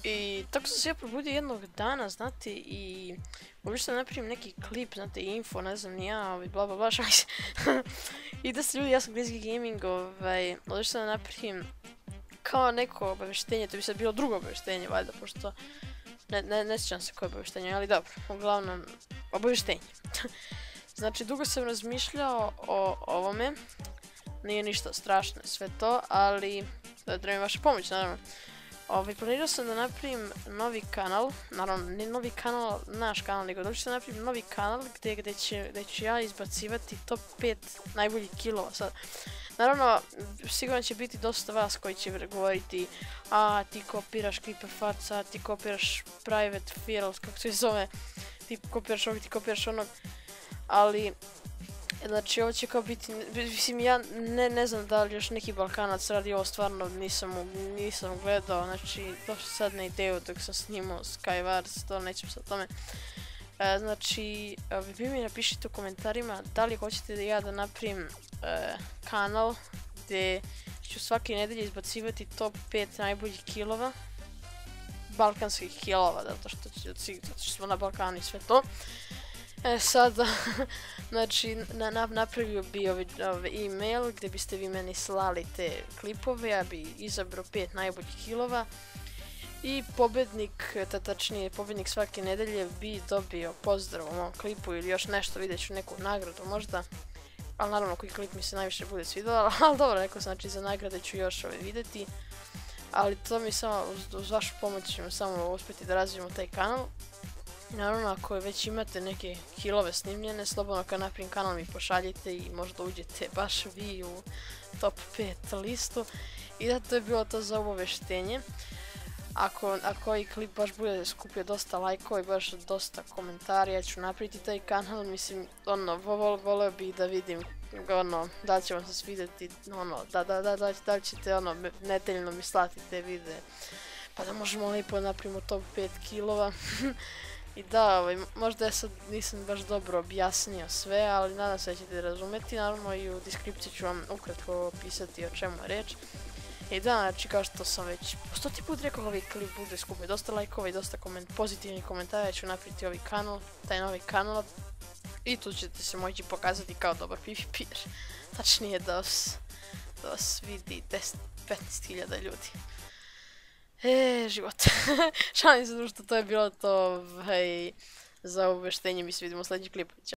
I tako sam se ja probudio jednog dana, znate, i odlučio da napravim neki klip, znate, info, ne znam, ni ja, bla bla bla, šalim se. I da se ljudi, ja sam Glizzy Gaming, odlučio da napravim kao neko obavještenje, to bi sad bilo drugo obavještenje, valjda, pošto ne sjećam se koje obavještenje, ali dobro, uglavnom, obavještenje. Znači, dugo sam razmišljao o ovome, nije ništa strašno sve to, ali treba mi vaša pomoć, naravno. Planirao sam da napravim novi kanal, naravno ne novi kanal, naš kanal, nego da ću napravim novi kanal gdje ću ja izbacivati top 5 najboljih killova sad. Naravno, sigurno će biti dosta vas koji će govoriti a ti kopiraš klipe faca, ti kopiraš private files, kako se zove, ti kopiraš ovog, ti kopiraš onog, ali znači ovo će kao biti, mislim ja ne znam da li još neki Balkanac radi ovo, stvarno nisam gledao, znači došli sad na ideju dok sam snimao Skywars, to nećem sad o tome. Znači, vi mi napišite u komentarima da li hoćete da ja da napravim kanal gdje ću svake nedelje izbacivati top 5 najboljih killova, balkanskih killova, zato što smo na Balkanu i sve to. Sada, znači, napravio bi e-mail gdje biste vi meni slali te klipove, ja bi izabrao 5 najboljih killova i pobednik, tačnije pobednik svake nedelje bi dobio pozdrav u mom klipu ili još nešto, vidjet ću neku nagradu možda, ali naravno koji klip mi se najviše bude svidjela, ali dobro, neko znači za nagrade ću još vidjeti, ali to mi samo, uz vašu pomoć ćemo samo uspjeti da razvijemo taj kanal. I naravno, ako već imate neke killove snimljene, slobodno kad napravim kanal mi pošaljite i možda uđete baš vi u top 5 listu. I da, to je bilo to za obavještenje. Ako ovaj klip baš bude skupio dosta lajkova i baš dosta komentara, ja ću napraviti taj kanal, mislim, voleo bih da vidim, da li će vam se svidjeti, da li ćete, nedeljno mi slati te videe, pa da možemo lijepo napravimo top 5 killova. I da, možda ja sad nisam baš dobro objasnio sve, ali nadam se da ćete razumjeti, naravno i u deskripciji ću vam ukratko opisati o čemu je riječ. I da, znači kao što sam već 100 put rekao, ovaj klip bude skupio dosta lajkova i dosta pozitivnih komentara, ja ću napraviti ovaj kanal, taj novi kanal, i tu ćete se moći pokazati kao dobar PvP'er, tačnije da vas vidi 10-15.000 ljudi. Život. Šalim se društvo, to je bilo to za obavještenje, mi se vidimo u sljedećem klipu.